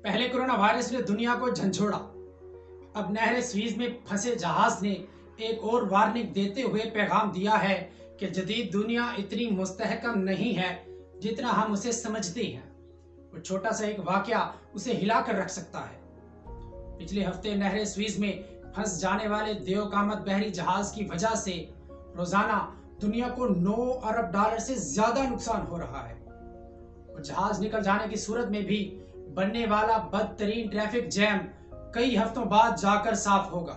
पहले corona virus ने दुनिया को झंझोड़ा। अब नहर स्वीज में फंसे जहाज ने एक और वार्निंग देते हुए पैगाम दिया है कि जदीद दुनिया इतनी मुस्तहकम नहीं है जितना हम उसे समझते हैं। वो छोटा सा एक वाकया उसे हिला कर रख सकता है। पिछले हफ्ते नहर स्वीज में फंस जाने वाले देवकामत बहरी जहाज की वजह से रोजाना दुनिया को 9 अरब डॉलर से ज्यादा नुकसान हो रहा है। और जहाज निकल जाने की सूरत में भी बनने वाला बदतरीन ट्रैफिक जैम कई हफ्तों बाद जाकर साफ होगा।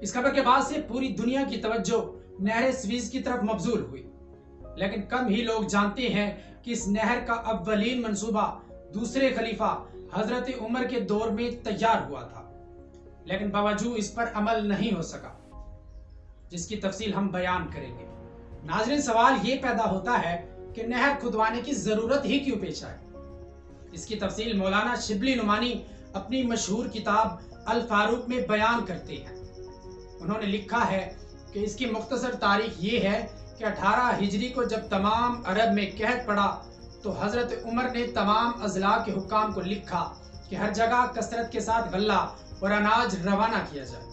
इस खबर के बाद से पूरी दुनिया की तवज्जो नहर स्वीज की तरफ मबजूल हुई, लेकिन कम ही लोग जानते हैं कि इस नहर का अव्वलीन मंसूबा दूसरे खलीफा हजरत उमर के दौर में तैयार हुआ था, लेकिन बावजूद इस पर अमल नहीं हो सका, जिसकी तफसील हम बयान करेंगे। नाज़रीन, सवाल ये पैदा होता है कि नहर खुदवाने की जरूरत ही क्यों पेश आए। इसकी तफसील मौलाना शिबली नुमानी अपनी मशहूर किताब अल फारूक में बयान करते हैं। उन्होंने लिखा है कि इसकी मुख्तसर तारीख ये है कि 18 हिजरी को जब तमाम अरब में कहत पड़ा तो हजरत उमर ने तमाम अजला के हुक्काम को लिखा कि हर जगह कसरत के साथ गल्ला और अनाज रवाना किया जाए।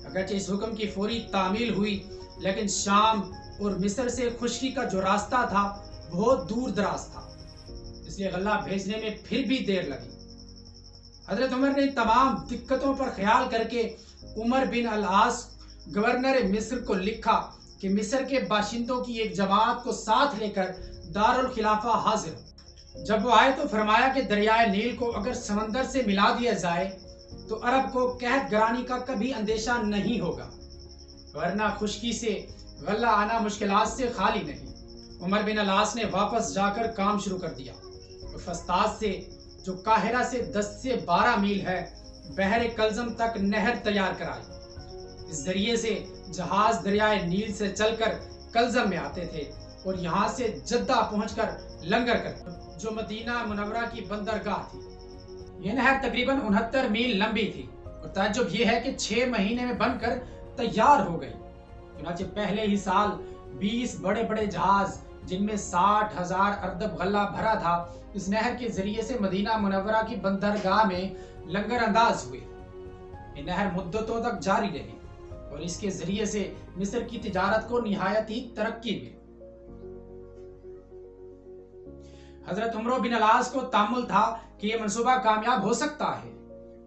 अगरचे इस हुक्म की फौरी तामील हुई, लेकिन शाम और मिस्र से खुशकी का जो रास्ता था बहुत दूर दराज था, इसलिए गल्ला भेजने में फिर भी देर लगी। हजरत उमर ने तमाम दिक्कतों पर ख्याल करके उमर बिन अल आस गवर्नर मिस्र को लिखा कि मिस्र के बाशिंदों की एक जमात को साथ लेकर दारुल खिलाफा हाजिर हो। जब वो आए तो फरमाया कि दरियाए नील को अगर समंदर से मिला दिया जाए तो अरब को कहत गरानी का कभी अंदेशा नहीं होगा, वरना खुशकी से गल्ला आना मुश्किलात से खाली नहीं। उमर बिन अल आस ने वापस जाकर काम शुरू कर दिया और फस्ताद से, जो काहिरा से 10 से 12 मील है, बहरे कलजम तक नहर तैयार कराई। इस जरिए से जहाज दरियाए नील से चलकर कलजम में आते थे और यहाँ से जद्दा पहुंचकर लंगर करते, जो मदीना मुनव्वरा की बंदरगाह थी। यह नहर तकरीबन 69 मील लंबी थी और ताज्जुब यह है कि 6 महीने में बनकर तैयार हो गई। चुनांचे पहले ही साल 20 बड़े बड़े जहाज, जिनमें 60,000 अर्दब गल्ला भरा था, इस नहर के जरिए से मदीना मुनव्वरा की बंदरगाह में लंगर अंदाज हुए। ये नहर मुद्दतों तक जारी रही और इसके जरिए से मिस्र की तिजारत को निहायत ही तरक्की मिली। हजरत उमर बिन अल आस को तामुल था कि यह मंसूबा कामयाब हो सकता है,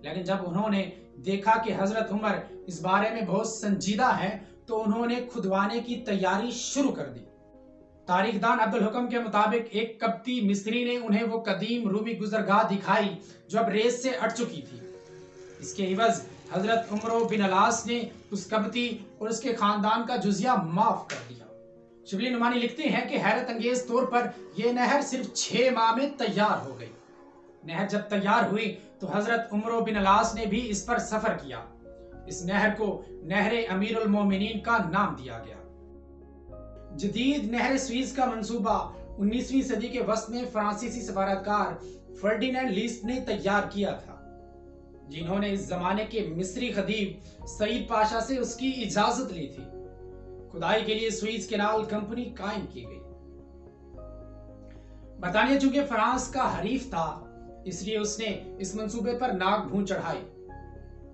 लेकिन जब उन्होंने देखा कि हजरत उमर इस बारे में बहुत संजीदा है तो उन्होंने खुदवाने की तैयारी शुरू कर दी। तारीखदान अब्दुल हुकम के मुताबिक एक कब्ती मिस्री ने उन्हें वो कदीम रूमी गुजरगाह दिखाई जो अब रेत से अट चुकी थी। इसके इवज हजरत उमर बिन अल आस ने उस कब्ती और उसके खानदान का जुजिया माफ कर दिया। शिबली नुमानी लिखते हैं कि हैरत अंगेज तौर पर यह नहर सिर्फ 6 माह में तैयार हो गई। नहर जब तैयार हुई तो हजरत उमर बिन अल आस ने भी इस पर सफर किया। इस नहर को नहर अमीरुल मोमिनीन का नाम दिया गया। जदीद नहर स्वीज का मंसूबा 19वीं सदी के वस्त में फ्रांसीसी सफारतकार फर्डिनेंड लीस्ट ने तैयार किया था, जिन्होंने इस जमाने के मिस्री खदीम सईद पाशा से उसकी इजाजत ली थी। खुदाई के लिए स्वीज कैनाल कंपनी कायम की गई। बरतानिया चूंकि फ्रांस का हरीफ था, इसलिए उसने इस मंसूबे पर नाक भूं चढ़ाई।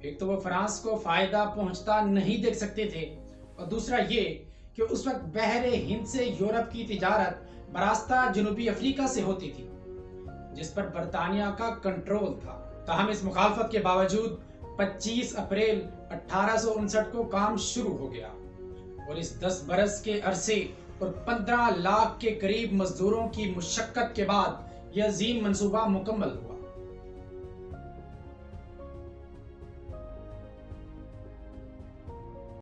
एक तो वो फ्रांस को फायदा पहुंचता नहीं देख सकते थे, और दूसरा ये कि उस वक्त बहरे हिंद से यूरोप की तिजारत बरास्ता जनूबी अफ्रीका से होती थी, जिस पर बरतानिया का कंट्रोल था। ताहम इस मुखालफत के बावजूद 25 अप्रैल 1859 को काम शुरू हो गया और इस 10 बरस के अरसे और 15 लाख के करीब मजदूरों की मुशक्कत के बाद यह अजीम मंसूबा मुकम्मल हुआ।